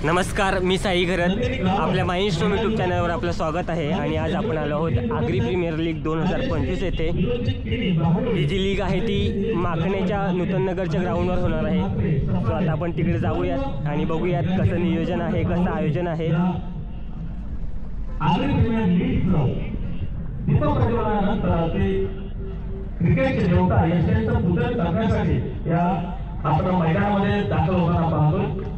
नमस्कार, मी साई घरत. आपल्या माइंडस्टोम यूट्यूब चॅनलवर आपलं स्वागत आहे. आणि आज आपण आलो आहोत आगरी प्रीमियर लीग 2025 येथे. ही जी लीग आहे ती माखण्याच्या नूतननगरच्या ग्राउंडवर होणार आहे. सो आता आपण तिकडे जाऊयात आणि बघूयात कसं नियोजन आहे, कसं आयोजन आहे. क्रिकेटचे देवता यशांचं पूजन करण्यासाठी या आपण मैदानामध्ये दाखल होताना पाहतोय.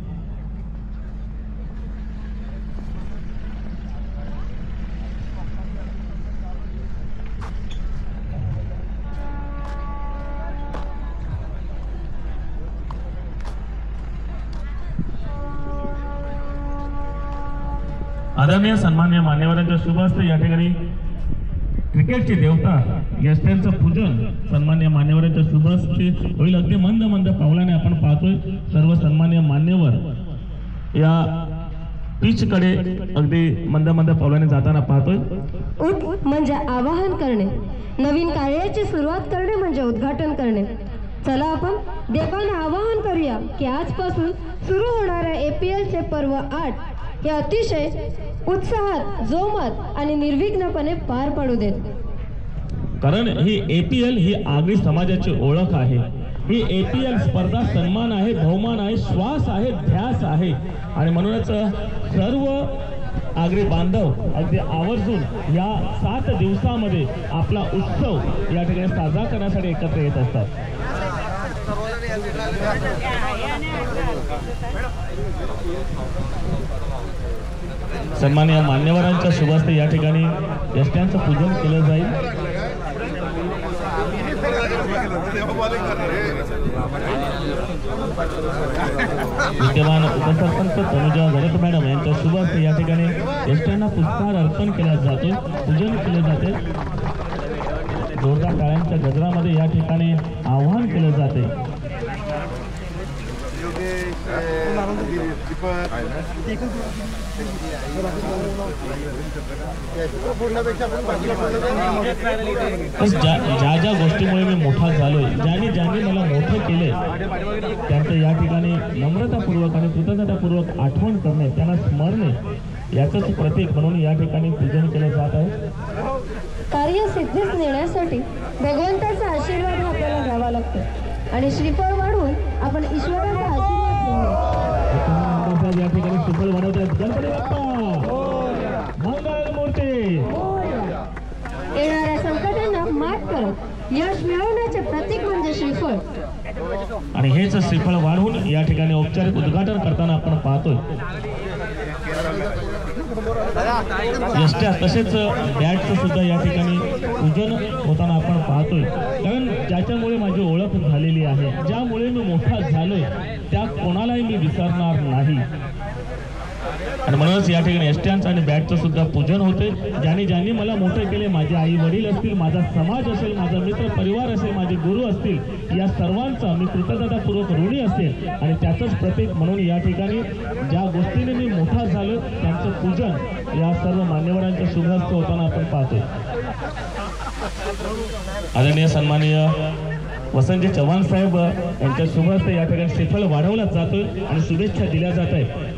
आदरणीय सन्माननीय मान्यवरांच्या शुभ हस्ते या ठिकाणी क्रिकेटचे देवता यष्ट्यांचं पूजन सन्माननीय मान्यवरांच्या शुभ हस्ते होईल. अगदी मंद मंद पावलाने आपण पाहतोय सर्व सन्माननीय मान्यवर या पिचकडे अगदी मंद मंद पावलाने जाताना पाहतोय. उठ म्हणजे आवाहन करणे, नवीन कार्याची सुरुवात करणे म्हणजे उद्घाटन करणे. चला आपण देवांना आवाहन करूया की आजपासून सुरू होणाऱ्या APL चे पर्व 8 हे अतिशय उत्साहात, जोमात आणि निर्विघ्नपणे पार पडू देत. कारण ही APL ही आगरी समाजाची ओळख आहे. ही APL स्पर्धा सन्मान आहे, बहुमान आहे, श्वास आहे, ध्यास आहे. आणि म्हणूनच सर्व आगरी बांधव अगदी आवर्जून या 7 दिवसामध्ये आपला उत्सव या ठिकाणी साजरा करण्यासाठी एकत्र येत असतात. सन्माननीय मान्यवरांच्या शुभ हस्ते या ठिकाणी यष्ट्यांचं पूजन केलं जाईल. विद्यमान उपसरपंच तनुजा गणेश मॅडम यांच्या शुभ हस्ते या ठिकाणी यष्ट्यांना पुष्पहार अर्पण केला जातो, पूजन केले जाते. जोरदार टाळ्यांच्या गजरामध्ये या ठिकाणी आवाहन केले जाते. ज्या ज्या गोष्टीमुळे मी मोठा झालोय, ज्यांनी मला मोठं केले त्यांचं या ठिकाणी नम्रतापूर्वक आणि कृतज्ञतापूर्वक आठवण करणे, त्यांना स्मरणे याचंच प्रतीक म्हणून या ठिकाणी पूजन केलं जात आहे. कार्य सिद्धीस नेण्यासाठी भगवंताचा आशीर्वाद आपल्याला घ्यावा लागतो आणि श्रीफळ वाढवून आपण ईश्वराचा आशीर्वाद घेऊ. या ठिकाणी श्रीफळ वाढवतात. गणपती बाप्पा मंगलमूर्ती. येणाऱ्या संकटांना मात करत यश मिळवण्याचे प्रतीक म्हणजे श्रीफळ. आणि हेच श्रीफळ वाढवून या ठिकाणी औपचारिक उद्घाटन करताना आपण पाहतोय. यष्ट्या तसेच बॅटचं सुद्धा या ठिकाणी पूजन होताना आपण पाहतोय. कारण ज्याच्यामुळे माझी ओळख झालेली आहे, ज्यामुळे मी मोठा झालोय, त्या कोणालाही मी विसरणार नाही. आणि म्हणूनच या ठिकाणी यष्ट्यांचं आणि बॅटचं सुद्धा पूजन होते. ज्यांनी मला मोठे केले, माझे आई वडील असतील, माझा समाज असेल, माझा मित्र परिवार असेल, माझे गुरु असतील, या सर्वांचा मी कृतज्ञतापूर्वक ऋणी असेल. आणि त्याचंच प्रतीक म्हणून या ठिकाणी ज्या गोष्टीने मी मोठा झालो त्यांचं पूजन या सर्व मान्यवरांच्या शुभ हस्ते होताना आपण पाहतोय. आदरणीय सन्माननीय वसंतजी चव्हाण साहेब यांच्या शुभ हस्ते या ठिकाणी श्रीफळ वाढवला जातोय आणि शुभेच्छा दिल्या जात आहेत.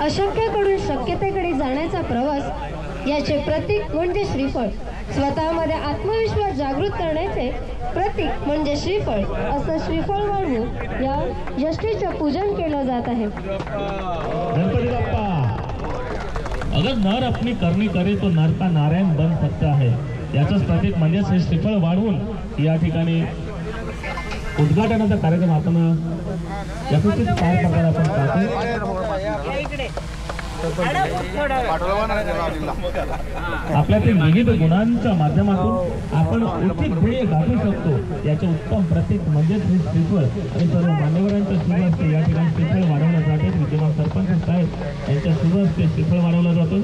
अशक्याकडून शक्यतेकडे जाण्याचा प्रवास याचे प्रतीक म्हणजे श्रीफळ. स्वतःमध्ये आत्मविश्वास जागृत करण्याचे प्रतीक म्हणजे श्रीफळ. असं श्रीफळ वाढवून या यष्टीचे पूजन केलं जात आहे. गणपती बाप्पा. अगर नर अपनी करनी करे तो नर का नारायण बन सकता है, याचंच प्रतीक म्हणजेच हे श्रीफळ वाढवून या ठिकाणी उद्घाटनाचा कार्यक्रम आपण यथोचित पार पडताना आपण पाहतो. आपल्यातील विविध गुणांच्या माध्यमातून आपण उचित ध्येय गाठू शकतो, याचे उत्तम प्रतीक म्हणजेच हे श्रीफळ. आणि सर्व मान्यवरांच्या शुभ हस्ते या ठिकाणी श्रीफळ वाढवलं जाते. विद्यमान सरपंच साहेब यांच्या शुभ हस्ते श्रीफळ वाढवला जातो.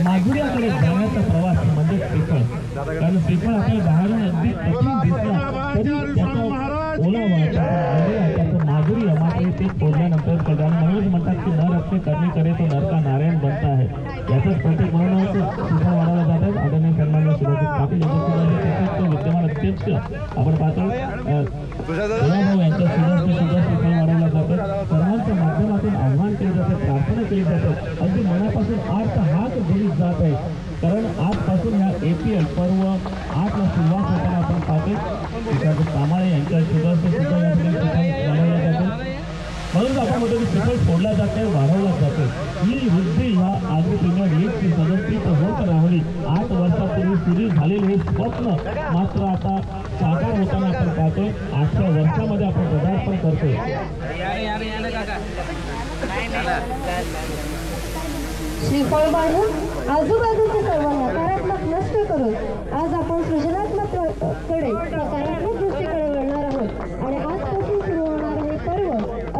माधुर्याकडे जाण्याचा प्रवास म्हणजे श्रीफळ. कारण श्रीफळ आपल्या बाहेरून अगदी कठीण दिसला तरी त्याचा ओलावा, त्याचं माधुर्य मात्र ते फोडल्यानंतर नेहमीच म्हणतात की नर अपने करणी करे तो नर का नारायण बनता आहे. याचंच प्रत्येक म्हणून शिक्षण वाढवलं जात आहे. आदरणीय सन्माननीय सुभाषित पाटील यांच्या विद्यमान अध्यक्ष आपण पाहतो भाऊ यांच्या सुद्धा शिक्षण वाढवलं जातं. सर्वांच्या माध्यमातून आव्हान केले जाते, प्रार्थना केली जाते, अगदी मनापासून आर्थ हात दिली जात आहे. कारण आजपासून ह्या APL पर्व 8 ला सुरुवात होताना आपण पाहतो कामाळे यांच्या सुद्धा या ठिकाणी वाढवलं जातं. म्हणून आपण म्हणतो की शिखर सोडला जाते, वाढवला जातो. ही वृद्धी ह्या आग्री प्रीमियर लीगची सदस्यत्व होत राहिली. 8 वर्षापूर्वी सुरू झालेले हे स्वप्न मात्र आता साकार होताना आपण पाहतोय. 8व्या वर्षामध्ये आपण पदार्पण करतोय. श्रीफळ वाढून आजूबाजूचे सर्व नकारात्मक नष्ट करून आज आपण सृजनात्मककडे सकारात्मक दृष्टीकडे वळणार आहोत आणि आजपासून सुरू होणार हे पर्व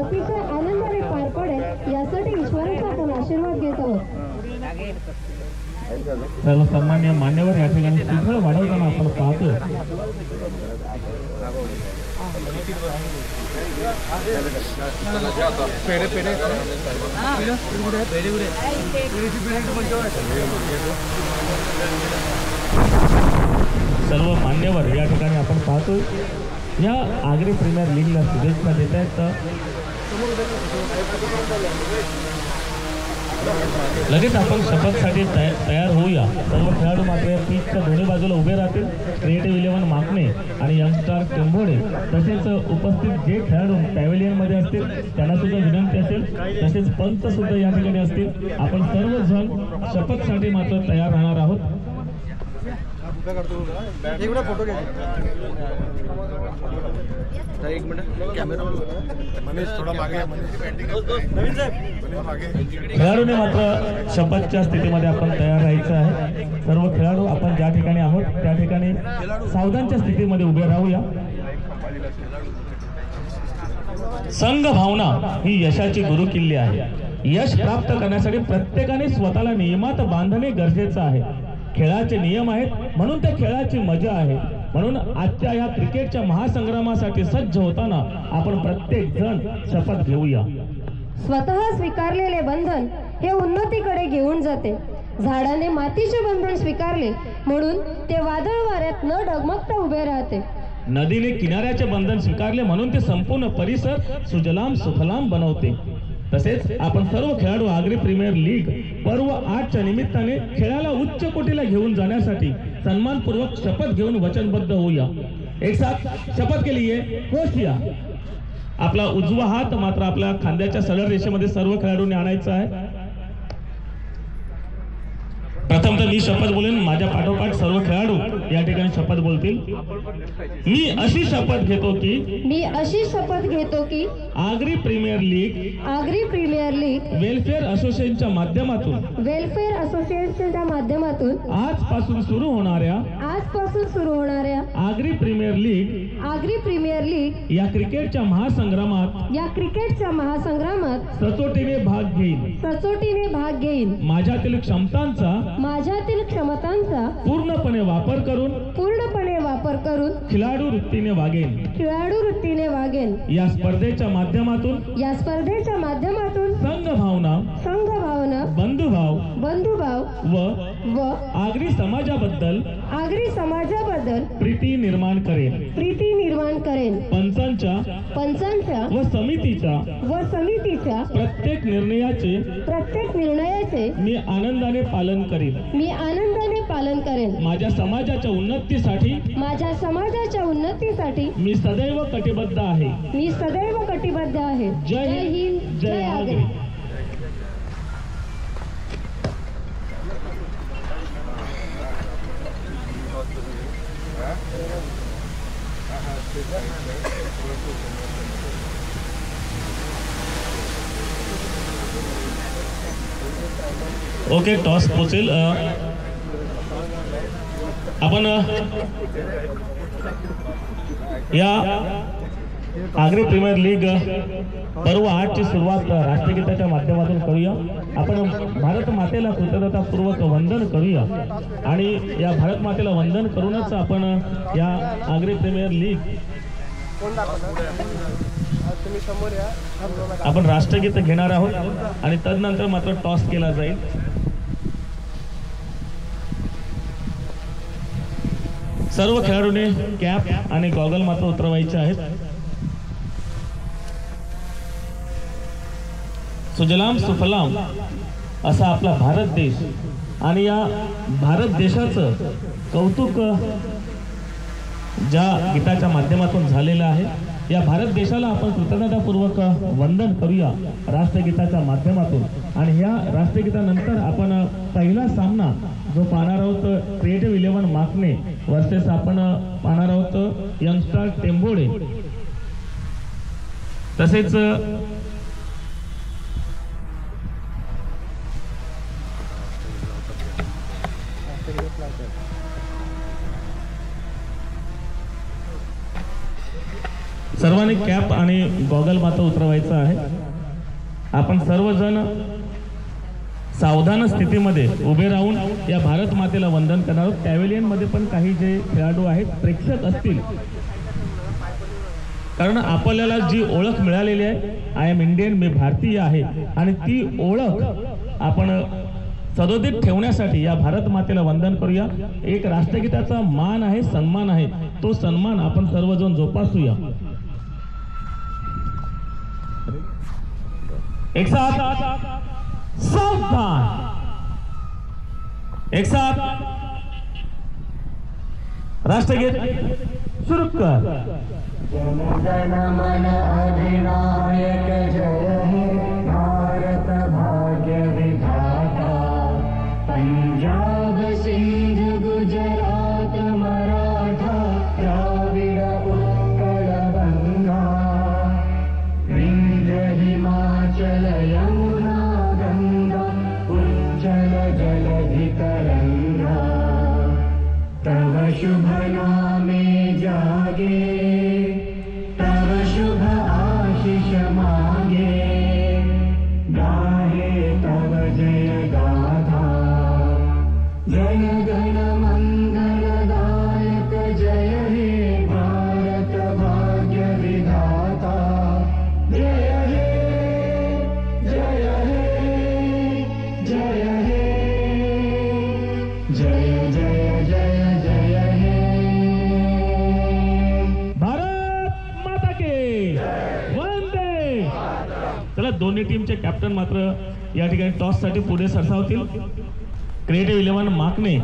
अतिशय आनंदाने पार पडेल यासाठी ईश्वराचा आपण आशीर्वाद घेत आहोत. सर्व सन्मान्य मान्यवर या ठिकाणी शिखर वाढवताना आपण पाहतोय. सर्व मान्यवर या ठिकाणी आपण पाहतोय. या आग्री प्रीमियर लीगला शुभेच्छा देत आहेत. लगेच आपण शपथसाठी तयार होऊया. सर्व खेळाडू मात्र या पिचच्या दोन्ही बाजूला उभे राहतील. क्रिएटिव्ह 11 माकणे आणि यंगस्टार टेंभोडे तसेच उपस्थित जे खेळाडू पॅव्हिलियनमध्ये असतील त्यांना सुद्धा विनंती असेल. तसेच पंच सुद्धा या ठिकाणी असतील. आपण सर्वजण शपथसाठी मात्र तयार राहणार आहोत. एक मिनिट कॅमेरा मनीष थोडा मागे. खेळाडूने मात्र शपथच्या स्थितीमध्ये आपण तयार राहायचं आहे. सर्व खेळाडू आपण ज्या ठिकाणी आहोत त्या ठिकाणी सावधानच्या स्थितीमध्ये उभे राहूया. संघ भावना ही यशाची गुरुकिल्ली आहे. यश प्राप्त करण्यासाठी प्रत्येकाने स्वतःला नियमात बांधणे गरजेचं आहे. खेळाचे नियम आहेत म्हणून त्या खेळाची मजा आहे. म्हणून आजच्या या क्रिकेटच्या महासंग्रामासाठी सज्ज होताना आपण प्रत्येक जण शपथ घेऊया. स्वतः स्वीकारलेले बंधन हे उन्नतीकडे घेऊन जाते. झाडाने मातीचे बंधन स्वीकारले म्हणून ते वादळ वाऱ्यात न डगमगता उभे राहते. नदीने किनाऱ्याचे बंधन स्वीकारले म्हणून ते संपूर्ण परिसर सुजलाम सुफलाम बनवते. तसेच आपण सर्व खेळाडू आग्री प्रीमियर लीग पर्व 8च्या निमित्ताने खेळाला उच्च कोटीला घेऊन जाण्यासाठी सन्मानपूर्वक शपथ घेऊन वचनबद्ध होऊया. एक साथ शपथ के लिए होशिया. आपला उजवा हात मात्र आपल्या खांद्याच्या सरळ रेषेमध्ये सर्व खेळाडूंनी आणायचा आहे. प्रथम तर मी शपथ बोलेन, माझ्या पाठोपाठ सर्व खेळाडू या ठिकाणी शपथ बोलतील. मी अशी शपथ घेतो की आग्री प्रीमियर लीग वेलफेअर असोसिएशनच्या माध्यमातून आजपासून सुरू होणाऱ्या आग्री प्रीमियर लीग या क्रिकेटच्या महासंग्रामात सचोटीने भाग घेईन. माझ्यातील क्षमतांचा पूर्णपणे वापर करून खिलाडू वृत्तीने वागेन. या स्पर्धेच्या माध्यमातून संघ भावना बंधुभाव व आग्री समाजाबद्दल प्रीती निर्माण करेन. पंचांच्या व समितीच्या प्रत्येक निर्णयाचे मी आनंदाने पालन करेन. माझ्या समाजाच्या उन्नतीसाठी मी सदैव कटिबद्ध आहे. जय हिंद, जय आग्री. ओके, टॉस पोचेल. आपण या आग्री प्रीमियर लीग पर्व 8ची सुरुवात राष्ट्रगीताच्या माध्यमातून करूया. आपण भारत मातेला कृतज्ञतापूर्वक वंदन करूया आणि या भारत मातेला वंदन करूनच आपण या आग्री प्रीमियर लीग आपण राष्ट्रगीत घेणार आहोत आणि तदनंतर मात्र टॉस केला जाईल. सर्व खेळाडूंनी कॅप आणि गॉगल मात्र उतरवायचे आहेत. सुजलाम सुफलाम असा आपला भारत देश आणि या भारत देशाचं कौतुक ज्या गीताच्या माध्यमातून झालेलं आहे, या भारत देशाला आपण कृतज्ञतापूर्वक वंदन करूया राष्ट्रगीताच्या माध्यमातून. आणि या राष्ट्रगीतानंतर आपण पहिला सामना जो पाहणार आहोत क्रिएटिव्ह 11 माकणे वर्सेस आपण पाहणार आहोत यंगस्टार टेंभोडे. तसेच सर्वांनी कॅप आणि गॉगल मात्र उतरवायचं आहे. आपण सर्वजण सावधान स्थितीमध्ये उभे राहून या भारत मातेला वंदन करणार आहोत. पॅव्हेलियन मध्ये पण काही जे खेळाडू आहेत प्रेक्षक असतील, कारण आपल्याला जी ओळख मिळालेली आहे आय एम इंडियन, मी भारतीय आहे, आणि ती ओळख आपण सदोदित ठेवण्यासाठी या भारत मातेला वंदन करूया. एक राष्ट्रगीताचा मान आहे, सन्मान आहे, तो सन्मान आपण सर्वजण जोपासूया. एक साथ सावधान, एक साथ राष्ट्रगीत सुरू कर. जन गण मन अधिनायक जय हे भारत भाग्य विधाता. पंजाब सिंध गुजरात मराठा द्राविड उत्कल गंगा. विंध्य हिमाचल यमुना गंगा उज्जल जलधि तरंगा. तव शुभ नामे जागे, तव शुभ आशीष मांगे. गाहे तव जय गाथा. जन गण मंगलदायक जय हे भारत भाग्य विधाता. जय हे जय हे जय हे जय जय जय जय हे. भारत माता के वंदे. चला, दोन्ही टीमचे कॅप्टन मात्र या ठिकाणी टॉस साठी पुढे सरसावतील. क्रिएटिव्ह 11 माकणे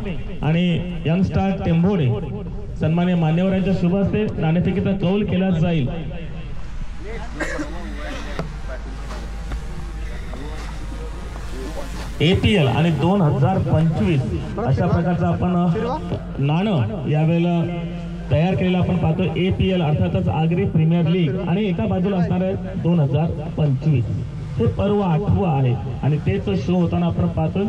आणि यंगस्टार टेंभोडे सन्मान्य मान्यवरांच्या शुभ हस्ते नाणेफेकीचा कौल केला जाईल. APL आणि 2025 अशा प्रकारचं आपण नाणं यावेळेला तयार केलेलं आपण पाहतो. APL अर्थातच आगरी प्रीमियर लीग आणि एका बाजूला असणार आहे 2025. हे पर्व 8वं आहे आणि तेच शो होताना आपण पाहतो.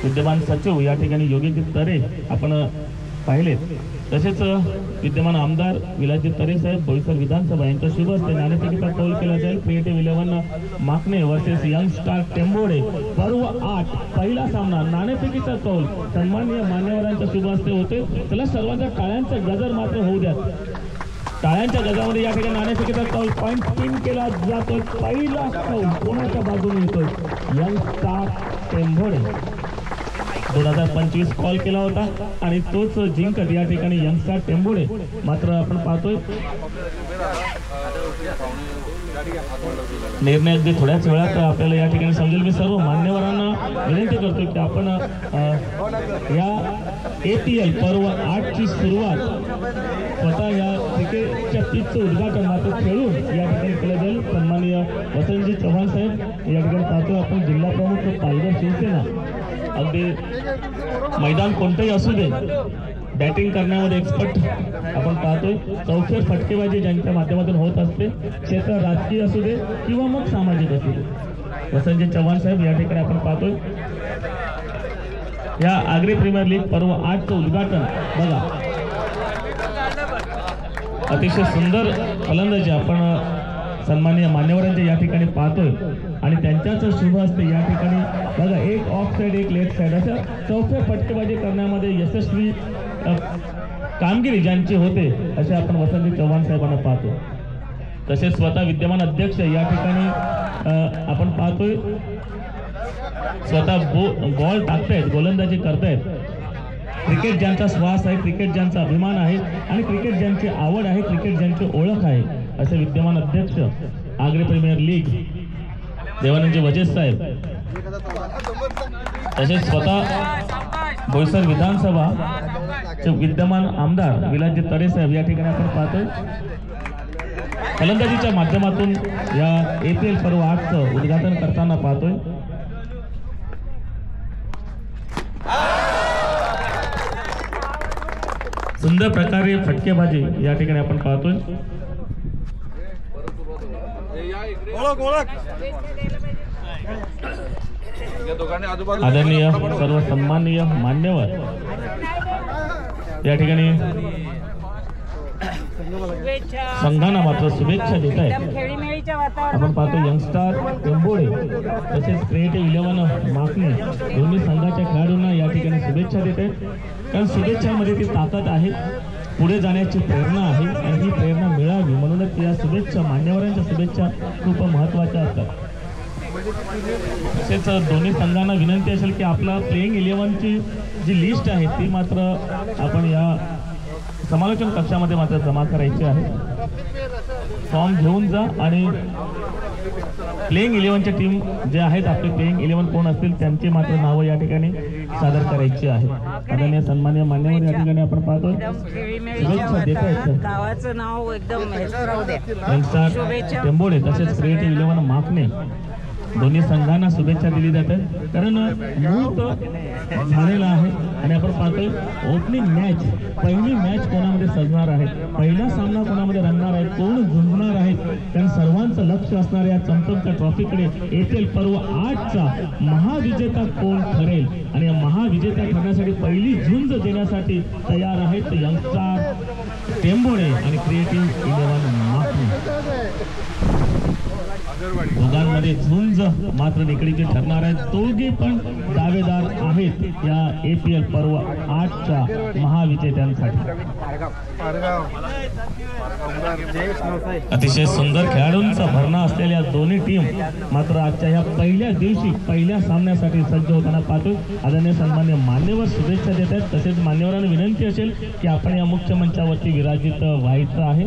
विद्यमान सचिव या ठिकाणी योगेश तरे आपण पाहिले, तसेच विद्यमान आमदार विलासजी तरे साहेब बोईसर विधानसभा यांच्या शुभ हस्ते नाणेफेकीचा कौल केला जाईल. क्रिएटिव्ह 11 माकणे वर्सेस यंगस्टार टेंभोडे पर्व 8 पहिला सामना. नाणेफेकीचा कौल सन्माननीय मान्यवरांच्या शुभ हस्ते होते. चला, सर्वांच्या टाळ्यांचा गजर मात्र होऊ द्या. टाळ्यांच्या गजामध्ये या ठिकाणी नाणेफेकीचा कौल पॉईंट स्पिन केला जातोय. पहिला कौल कोणाच्या बाजूने येतोय? यंगस्टार टेंभोडे 2025 कॉल केला होता आणि तोच जिंकत या ठिकाणी यंगस्टार टेंभोडे मात्र आपण पाहतोय. निर्णय अगदी थोड्याच वेळात आपल्याला या ठिकाणी समजेल. मी सर्व मान्यवरांना विनंती करतो की आपण या APL पर्व 8 ची सुरुवात स्वतः या क्रिकेटच्या पिचचं उद्घाटन मात्र खेळून या ठिकाणी केलं जाईल. सन्माननीय वसंतजी चव्हाण साहेब या ठिकाणी पाहतो आपण. जिल्हा प्रमुख पालघर शिवसेना. अगदी मैदान कोणतंही असू दे, बॅटिंग करण्यामध्ये एक्सपर्ट आपण पाहतोय. चौफेर फटकेबाजी ज्यांच्या माध्यमातून होत असते, क्षेत्र राजकीय असू दे किंवा मग सामाजिक असू दे. वसंतजी चव्हाण साहेब या ठिकाणी आपण पाहतोय. या आगरी प्रीमियर लीग पर्व 8चं उद्घाटन बघा. अतिशय सुंदर फलंदाजी आपण सन्माननीय मान्यवरांच्या या ठिकाणी पाहतोय आणि त्यांच्याच शुभ हस्ते या ठिकाणी बघा एक ऑफ साईड एक लेफ्ट साईड अशा चौफेर फटकेबाजी करण्यामध्ये यशस्वी कामगिरी ज्यांची होते असे आपण वसंतजी चव्हाण साहेबांना पाहतो. तसेच स्वतः विद्यमान अध्यक्ष या ठिकाणी आपण पाहतोय स्वतः बॉल टाकतायत, गोलंदाजी करतायत. क्रिकेट ज्यांचा श्वास आहे, क्रिकेट ज्यांचा अभिमान आहे आणि क्रिकेट ज्यांची आवड आहे, क्रिकेट ज्यांची ओळख आहे, असे विद्यमान अध्यक्ष आग्री प्रीमियर लीग देवानंदजी वजेस साहेब. तसेच स्वतः बोईसर विधानसभा विद्यमान आमदार विलासजी तरे साहेब या ठिकाणी आपण पाहतोय. फलंदाजीच्या माध्यमातून या APL पर्व 8चं उद्घाटन करताना पाहतोय. सुंदर प्रकारे फटकेबाजी या ठिकाणी आपण पाहतोय. आदरणीय सर्व सन्माननीय मान्यवर या ठिकाणी संघांना मात्र शुभेच्छा देत आहेत. आपण पाहतो यंगस्टार टेंबोडे तसेच क्रिएटिव्ह 11 माकणे दोन्ही संघाच्या खेळाडूंना या ठिकाणी शुभेच्छा देत आहेत. कारण शुभेच्छांमध्ये ती ताकद आहे, पुढे जाण्याची प्रेरणा आहे आणि ही प्रेरणा मिळावी म्हणूनच या शुभेच्छा, मान्यवरांच्या शुभेच्छा खूप महत्त्वाच्या असतात. तसेच दोन्ही संघांना विनंती असेल की आपला प्लेइंग 11ची जी लिस्ट आहे ती मात्र आपण या समालोचन कक्षामध्ये मात्र जमा करायची आहे. फॉर्म घेऊन जा आणि प्लेइंग 11च्या टीम जे आहेत आपले प्लेइंग 11 कोण असतील त्यांची मात्र नावं या ठिकाणी सादर करायची आहेत. आदरणीय सन्माननीय मान्यवर या ठिकाणी आपण पाहतोय शुभेच्छा देत आहेत. गावाचं नाव एकदम यंगस्टार टेंबोडे तसेच क्रिएटिव्ह 11 माकणे दोन्ही संघांना शुभेच्छा दिली जाते. कारण मूळ झालेला आहे आणि आपण पाहतोय ओपनिंग मॅच, पहिली मॅच कोणामध्ये सजणार आहे, पहिला सामना कोणामध्ये रंगणार आहे, कोण झुंजणार आहेत, कारण सर्वांचं लक्ष असणाऱ्या या चमचमच्या ट्रॉफीकडे APL पर्व 8चा महाविजेता कोण ठरेल आणि या महाविजेता ठरण्यासाठी पहिली झुंज देण्यासाठी तयार आहेत यंगस्टार टेंबोडे आणि क्रिएटिव्ह 11 माकणे. दोघांमध्ये झुंज मात्र निकडीची ठरणार आहे. दोघे पण दावेदार आहेत या APL पर्व 8च्या महाविजेत्यांसाठी. अतिशय सुंदर खेळाडूंचा भरणा असलेल्या दोन्ही टीम मात्र आजच्या या पहिल्या दिवशी पहिल्या सामन्यासाठी सज्ज होताना पाहतोय. आदरणीय सन्मान्य मान्यवर शुभेच्छा देत आहेत. तसेच मान्यवरांना विनंती असेल की आपण या मुख्य मंचावरती विराजित व्हायचं आहे.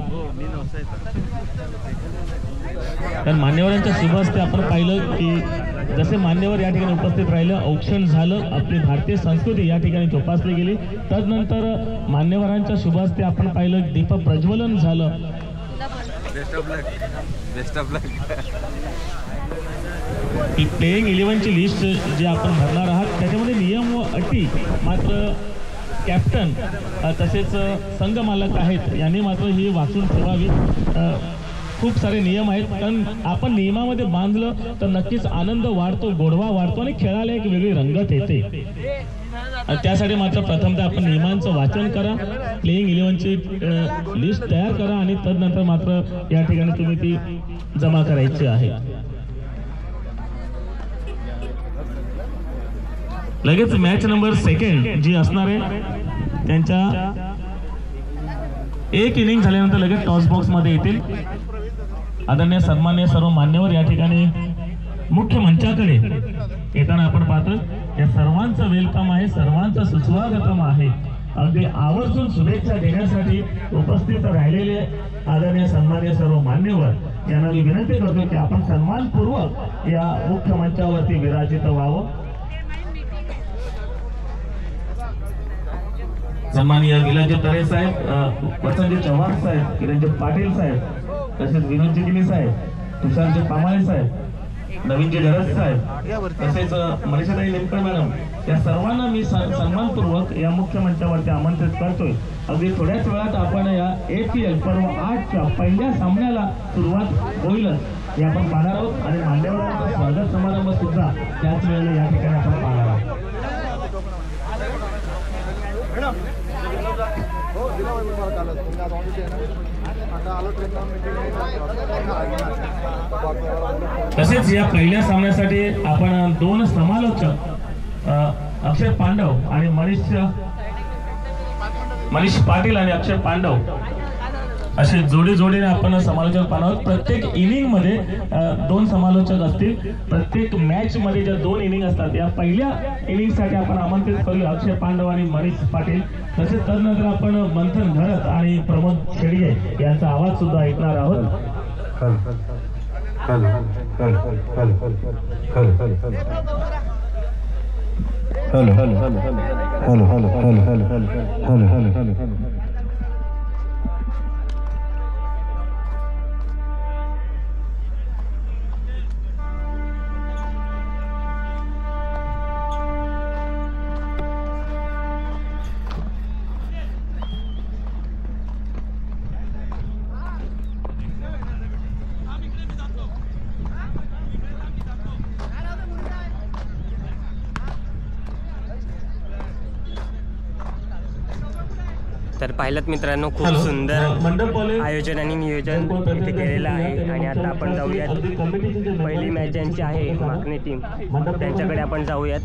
कारण मान्यवरांच्या शुभ हस्ते आपण पाहिलं की जसे मान्यवर या ठिकाणी उपस्थित राहिलं, औक्षण झालं, आपली भारतीय संस्कृती या ठिकाणी जोपासली गेली. तदनंतर मान्यवरांच्या शुभ हस्ते आपण पाहिलं दीप प्रज्वलन झालं. प्लेइंग 11ची लिस्ट जी आपण भरणार आहात त्याच्यामध्ये नियम व अटी मात्र कॅप्टन तसेच संघ मालक आहेत यांनी मात्र ही वाचून ठेवावी. खूप सारे नियम आहेत कारण आपण नियमामध्ये बांधलं तर नक्कीच आनंद वाढतो, गोडवा वाढतो आणि खेळाला एक वेगळी रंगत येते. त्यासाठी मात्र प्रथमतः आपण नियमांचं वाचन करा, प्लेइंग 11ची लिस्ट तयार करा आणि तदनंतर मात्र या ठिकाणी तुम्ही ती जमा करायची आहे. लगेच मॅच नंबर 2 जी असणार आहे त्यांच्या एक इनिंग झाल्यानंतर लगेच टॉस बॉक्स मध्ये येतील. आदरणीय सन्माननीय सर्व मान्यवर या ठिकाणी मुख्य मंचाकडे येताना आपण पाहतो या सर्वांचं वेलकम आहे, सर्वांचं सुस्वागतम आहे. अगदी आवर्जून शुभेच्छा देण्यासाठी उपस्थित राहिलेले आदरणीय सन्माननीय सर्व मान्यवर यांना मी विनंती करतो की आपण सन्मानपूर्वक या मुख्य मंचावरती विराजित व्हावं. सन्माननीय विलासजी तरे साहेब, वसंतजी चव्हाण साहेब, किरणजी पाटील साहेब, तसेच विनोदजी गिनी साहेब, तुषारजी पामाळे साहेब, नवीनजी धरत साहेब, तसेच मनीषाताई लिमकर मॅडम या सर्वांना मी सन्मानपूर्वक या मुख्य मंचावरती आमंत्रित करतोय. अगदी थोड्याच वेळात आपण या APL पर्व 8च्या पहिल्या सामन्याला सुरुवात होईलच हे आपण पाहणार आहोत आणि मान्यवरांचा स्वागत समारंभ सुद्धा त्याच वेळेला या ठिकाणी आपण पाहणार आहोत. तसेच या पहिल्या सामन्यासाठी आपण 2 समालोचक अक्षय पांडव आणि मनीष पाटील आणि अक्षय पांडव असे जोडीने आपण समालोचक पाहणार आहोत. प्रत्येक इनिंगमध्ये 2 समालोचक असतील. प्रत्येक मॅचमध्ये ज्या 2 इनिंग असतात या पहिल्या इनिंगसाठी आपण आमंत्रित करूया अक्षय पांडव आणि मनीष पाटील. तसेच त्यानंतर आपण मंथन घरत आणि प्रमोद खेडगे यांचा आवाज सुद्धा ऐकणार आहोत. तर पाहिलं मित्रांनो, खूप सुंदर आयोजन आणि नियोजन इथे केलेलं आहे. आणि आता आपण जाऊयात, पहिली मॅच ज्यांची आहे माकणे टीम, त्यांच्याकडे आपण जाऊयात.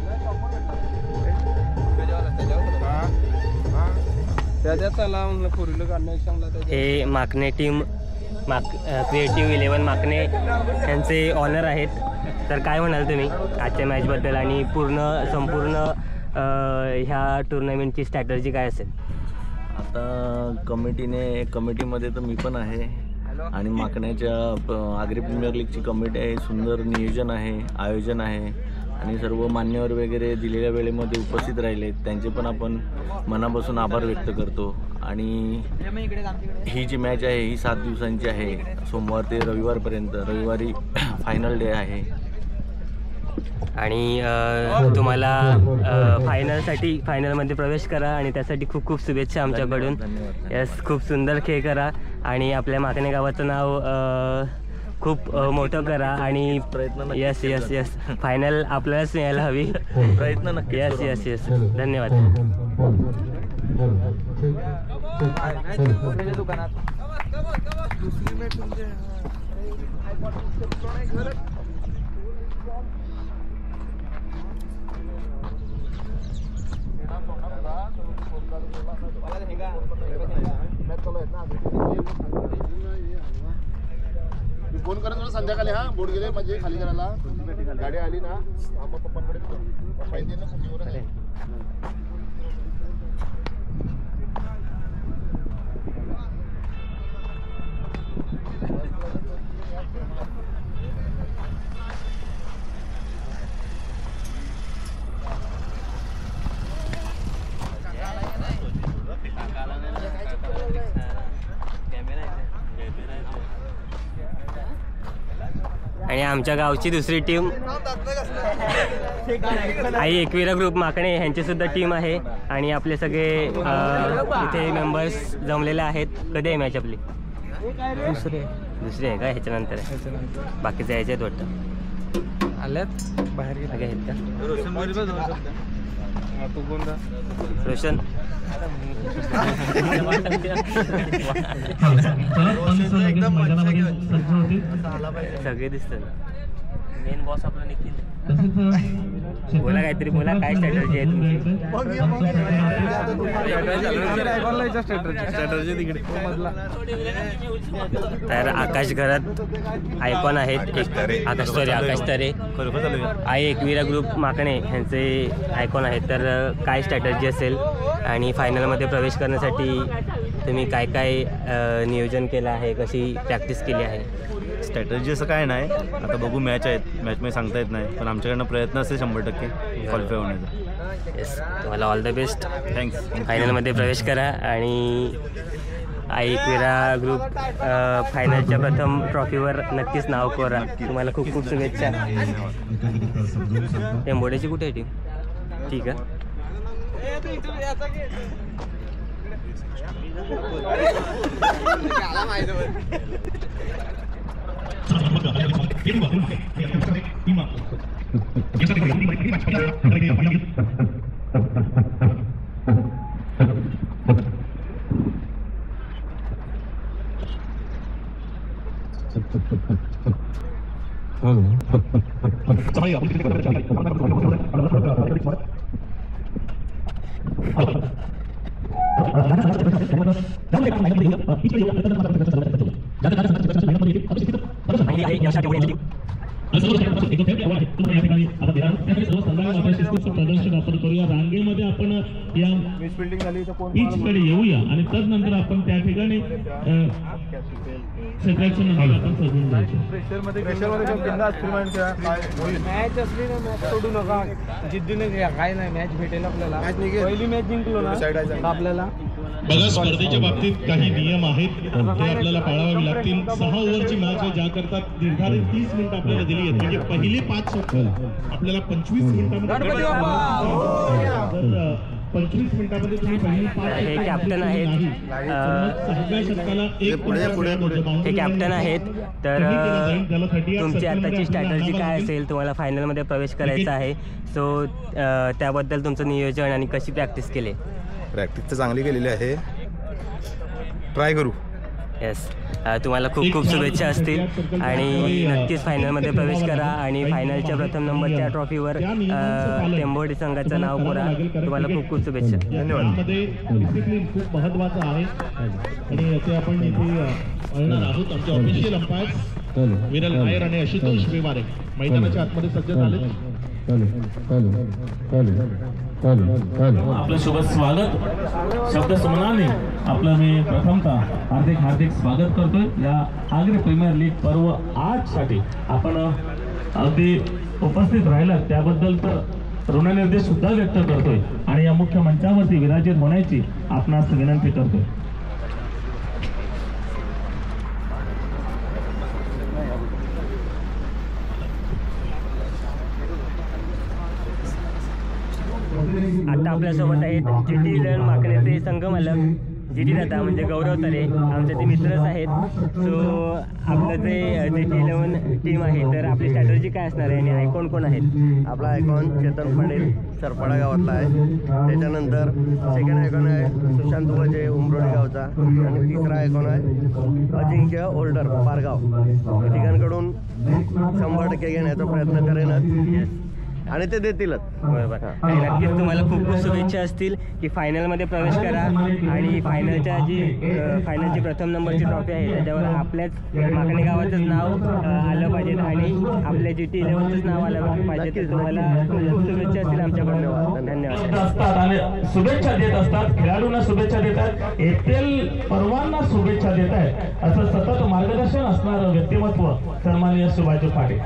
हे माकणे टीम क्रिएटिव्ह 11 माकणे यांचे ऑनर आहेत. तर काय म्हणाल तुम्ही आजच्या मॅचबद्दल आणि संपूर्ण ह्या टुर्नामेंटची स्ट्रॅटर्जी काय असेल? आता कमिटीमध्ये तर मी पण आहे आणि माकण्याच्या आग्री प्रीमियर लीगची कमिटी आहे. सुंदर नियोजन आहे, आयोजन आहे आणि सर्व मान्यवर वगैरे दिलेल्या वेळेमध्ये उपस्थित राहिले, त्यांचे पण आपण मनापासून आभार व्यक्त करतो. आणि ही जी मॅच आहे ही 7 दिवसांची आहे, सोमवार ते रविवारपर्यंत. रविवारी फायनल डे आहे आणि तुम्हाला फायनलमध्ये प्रवेश करा आणि त्यासाठी खूप खूप शुभेच्छा आमच्याकडून. यस, खूप सुंदर खेळ करा आणि आपल्या माकणे गावाचं नाव खूप मोठं करा आणि प्रयत्न. यस फायनल आपल्यालाच मिळायला हवी. प्रयत्न नक्की. यस धन्यवाद. फोन करा तुला संध्याकाळी. हा बोर्ड गेले म्हणजे खाली करायला गाडी आली ना मग पप्पांकडे पाहिजे ना कुठेवर आहे. आणि आमच्या गावची दुसरी टीम आई एकविरा ग्रुप माकणे ह्यांची सुद्धा टीम आहे आणि आपले सगळे इथे मेंबर्स जमलेले आहेत. कधी आहे मॅच आपली? दुसरी आहे का? ह्याच्यानंतर आहे. बाकीचे यायचे आहेत वाटतं. आल्यात बाहेर आहेत का? रोशन सगळे दिसतात. मेन बॉस आपला निखिल. बोला काहीतरी बोला. काय स्ट्रॅटर्जी आहे तुमची? तर आकाश घरात आयकॉन आहेत. आकाश तरे आई एकविरा ग्रुप माकणे ह्यांचे आयकॉन आहेत. तर काय स्ट्रॅटर्जी असेल आणि फायनलमध्ये प्रवेश करण्यासाठी तुम्ही काय काय नियोजन केलं आहे, कशी प्रॅक्टिस केली आहे? स्ट्रॅटर्जी असं काय नाही, आता बघू. मॅच आहेत, मॅचमध्ये सांगता येत नाही, पण आमच्याकडनं प्रयत्न असेल 100% क्वालिफाय होण्याचा. येस, तुम्हाला ऑल द बेस्ट. थँक्स. फायनलमध्ये प्रवेश करा आणि आई एकविरा ग्रुप फायनलच्या प्रथम ट्रॉफीवर नक्कीच नाव कोरा. तुम्हाला खूप खूप शुभेच्छा. टेंबोड्याची कुठे आहे टीम? ठीक आहे. Hello. प्रदर्शन आपण करूया. रांगेमध्ये आपण या पिचकडे येऊया आणि तदनंतर आपण त्या ठिकाणी सेपरेशन आपण सजवून जायचं. मॅच असली ना मॅच सोडू नका, जिद्दीने घ्या, काय नाही मॅच भेटेल आपल्याला. पहिली मॅच जिंकलो ना आपल्याला. बघा, स्पर्धेच्या बाबतीत काही नियम आहेत ते आपल्याला पाळावे लागतील. 6 ओव्हरची मॅच आहे, ज्या करता निर्धारित 30 मिनिटं आपल्याला दिली आहेत. म्हणजे पहिले 5 षटक आपल्याला 25 मिनिटांमध्ये 25 मिनिटांमध्ये तुम्ही पहिली 5 हे कॅप्टन आहेत. 6व्या षटकाला हे कॅप्टन आहेत. तर तुमची आताची स्ट्रॅटर्जी काय असेल, तुम्हाला फायनलमध्ये प्रवेश करायचा आहे, सो त्याबद्दल तुमचं नियोजन आणि कशी प्रॅक्टिस केली? प्रॅक्टिस तर चांगली केलेली आहे, ट्राय करू. येस, तुम्हाला खूप खूप शुभेच्छा असतील आणि नक्कीच फायनलमध्ये प्रवेश करा आणि फायनलच्या प्रथम नंबरच्या ट्रॉफीवर टेंभोर्डी संघाचं नाव कोरा. तुम्हाला खूप खूप शुभेच्छा. धन्यवाद. डिसिप्लिन खूप महत्त्वाचं आहे आणि ते आपण इथे पाहणार आहोत. आमचे ऑफिशियल अंपायर्स विरल नायर आणि आशुतोष बेवारे मैदानाच्या आतमध्ये सज्ज झाले. आपलं शुभ स्वागत शब्द सुमनाने आपलं मी प्रथमतः हार्दिक हार्दिक स्वागत करतोय या आग्रा प्रीमियर लीग पर्व 8 साठी. आपण अगदी उपस्थित राहिलात त्याबद्दल तर ऋणनिर्देश सुद्धा व्यक्त करतोय आणि या मुख्य मंचावरती विराजित होण्याची आपणास विनंती करतोय. आता आपल्यासोबत आहेत GT 11 माकण्याचे संघ मालक GT दादा, म्हणजे गौरव तरे, आमचे ते मित्रच आहेत. सो आपलं जे GT 11 टीम आहे, तर आपली स्ट्रॅटर्जी काय असणार आहे आणि आयकॉन कोण आहेत? आपला आयकॉन चेतन पाटील सरपाडा गावातला आहे. त्याच्यानंतर सेकंड आयकॉन आहे सुशांत दुबजे उमरोडी गावचा आणि तिसरा आयकॉन आहे अजिंक्य ओल्डर पारगाव. तिघांकडून 100% घेण्याचा प्रयत्न करेनच आणि ते देतीलच. बरोबर. आणि नक्कीच तुम्हाला खूप खूप शुभेच्छा असतील की फायनलमध्ये प्रवेश करा आणि फायनलची प्रथम नंबरची ट्रॉफी आहे त्याच्यावर आपल्याच माकणे गावाचंच नाव आलं पाहिजे आणि आपल्या GT 11चंच नाव आलं पाहिजे. तर तुम्हाला खूप खूप शुभेच्छा असतील आमच्याकडून. धन्यवाद. असतात आणि शुभेच्छा देत असतात, खेळाडूंना शुभेच्छा देतात, येथील पर्वांना शुभेच्छा देत आहेत. असं सतत मार्गदर्शन असणारं व्यक्तिमत्व सन्माननीय सुभाष पाटील.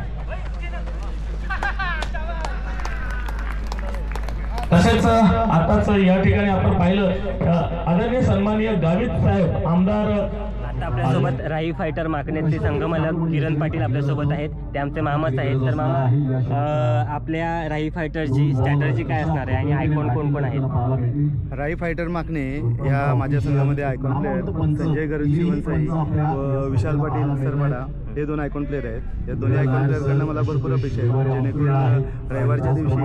तसेच आताच या ठिकाणी आपण पाहिलं आदरणीय सन्माननीय गावित साहेब आमदार. आता आपल्यासोबत राही फायटर माकण्याचे संघमालक किरण पाटील आपल्यासोबत आहेत. ते आमचे मामाच आहेत. तर मामा, आपल्या राही फायटरची स्ट्रॅटर्जी काय असणार आहे आणि आयकॉन कोण कोण आहेत? राई फायटर माकणे या माझ्या संघामध्ये आयकॉन प्लेयर संजय गरुड शिवनसाई व विशाल पाटील सरमाडा हे 2 आयकॉन प्लेयर आहेत. या दोन्ही आयकॉन प्लेयरकडनं मला भरपूर अपेक्षा आहे, जेणेकरून रविवारच्या दिवशी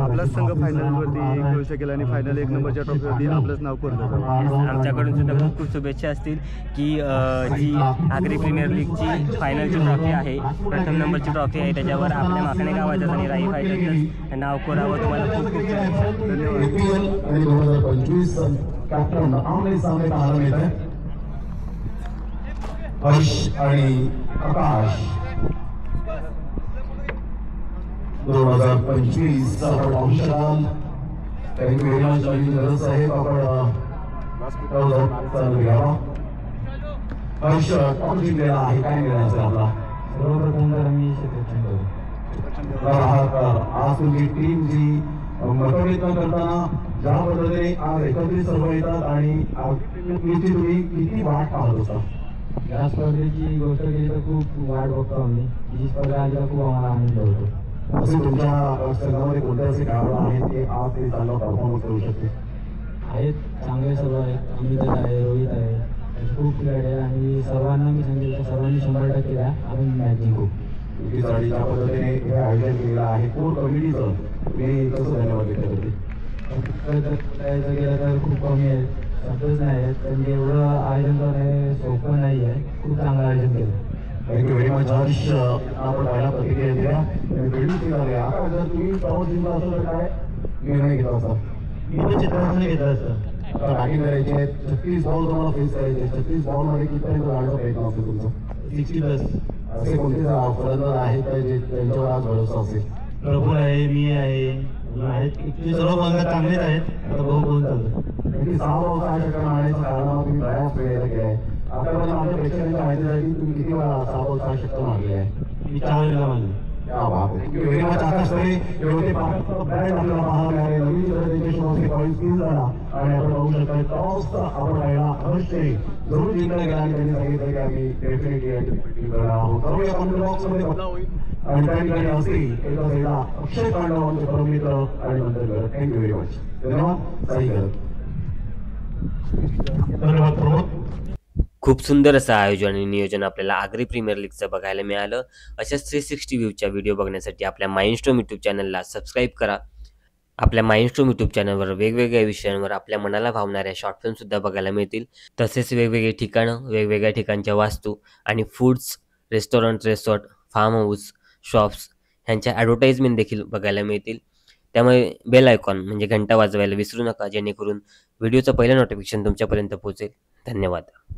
आपलाच संघ फायनलवरती खेळू शकेल आणि फायनल 1 नंबरच्या ट्रॉफीवरती आपलंच नाव कोरलं जाईल. आमच्याकडून सुद्धा खूप खूप शुभेच्छा असतील की जी आग्री प्रीमियर लीगची फायनलची ट्रॉफी आहे, प्रथम नंबरची ट्रॉफी आहे, त्याच्यावर आपल्या माकणे गावाचं आणि राही फायटरचं नाव कोरावं. तुम्हाला खूप खूप शुभेच्छा. धन्यवाद. 2025 कॅप्टन आमने सामने पाहायला मिळत आहे हर्ष आणि आकाश. 2025 आपण पाहू शकाल. थँक्यू व्हेरी मच जॉईनिंग साहेब. आपण चालू घ्यावा. हर्ष टॉप जिंकलेला आहे, काय मिळायचं आपला? सर्वप्रथम तर मी आज तुमची टीम जी मतभेद न करताना ज्या पद्धतीने आज एकत्रित सर्व येतात आणि तुम्ही किती वाट पाहत होता? या स्पर्धेची गोष्ट केली तर खूप वाट बघतो आम्ही. ही स्पर्धा आली तर खूप आम्हाला आनंद होतो. असे तुमच्या संघामध्ये कोणते असे खेळाडू आहेत ते आज ते चांगला परफॉर्मन्स करू शकते? आहेत, चांगले सर्व आहेत. अमित आहे, रोहित आहे, खूप खेळाडू आहे आणि सर्वांना मी सांगेल तर सर्वांनी 100% द्या, आपण मॅच जिंकू. तुमची साडी ज्या पद्धतीने हे आयोजन केलेलं आहे कोर कमिटीचं मी कसं धन्यवाद व्यक्त करते? करायचं गेलं तर खूप कमी आहे, शब्दच नाही आहेत. पण एवढं आयोजन करणं सोपं नाही आहे. खूप चांगलं आयोजन केलं. Thank you very much Harsh. आपण पहिला प्रतिक्रिया दिल्या आता जर तुम्ही प्रवास जिंकला असेल तर काय निर्णय घेतला असता? मी तर चित्राने घेतलं असतं. आता बॅटिंग करायची आहे, 36 बॉल तुम्हाला फेस करायचे. 36 बॉलमध्ये कितीपर्यंत जाण्याचा प्रयत्न असेल तुमचा? 60+. असे कोणते फलंदाज आहेत का जे त्यांच्यावर आज भरोसा असेल? प्रभू आहे, मी आहे, आहेत इतके सर्व फलंदाज चांगलेच आहेत. आता बघू कोण चालतं. नक्की 6 बॉल 6 षटकार मारण्याच्या कारणावर तुम्ही बऱ्याच वेळेला केलाय. आतापर्यंत आमच्या प्रेक्षकांच्या माहितीसाठी तुम्ही किती वेळा 6 बॉल 6 षटकार मारले आहे? मी 4 वेळेला मारले. क्या बात आहे. Thank you very much. आकाश तळे एवढे पाकिस्तानचा ब्रँड आपल्याला पाहायला मिळाले. नवीन पद्धतीचे शोचे पॉईंट 3 झाला आणि आपण बघू शकता टॉस तर आपण राहिला अवश्य जरूर जिंकला गेला आणि त्यांनी सांगितलं की आम्ही डेफिनेटली टीम करणार आहोत. करूया कॉमेंट बॉक्समध्ये बदला होईल आणि त्या ठिकाणी असतील एका साईडला अक्षय पांडव आमचे परममित्र आणि नंतर थँक्यू व्हेरी मच. धन्यवाद. साई करत. धन्यवाद प्रमोद. खूप सुंदर असं आयोजन आणि नियोजन आपल्याला आगरी प्रीमियर लीगचं बघायला मिळालं. अशाच 360 व्ह्यूच्या व्हिडिओ बघण्यासाठी आपल्या माइंडस्टॉर्म यूट्यूब चॅनलला सबस्क्राईब करा. आपल्या माइंडस्टॉर्म यूट्यूब चॅनलवर वेगवेगळ्या विषयांवर आपल्या मनाला भावणाऱ्या शॉर्ट फिल्मसुद्धा बघायला मिळतील. तसेच वेगवेगळे ठिकाणं, वेगवेगळ्या ठिकाणच्या वास्तू आणि foods, restaurant, resort, farm house, shops ह्यांच्या ॲडव्हर्टाईजमेंट देखील बघायला मिळतील. त्यामुळे बेल आयकॉन म्हणजे घंटा वाजवायला विसरू नका, जेणेकरून व्हिडिओचं पहिलं नोटिफिकेशन तुमच्यापर्यंत पोहोचेल. धन्यवाद.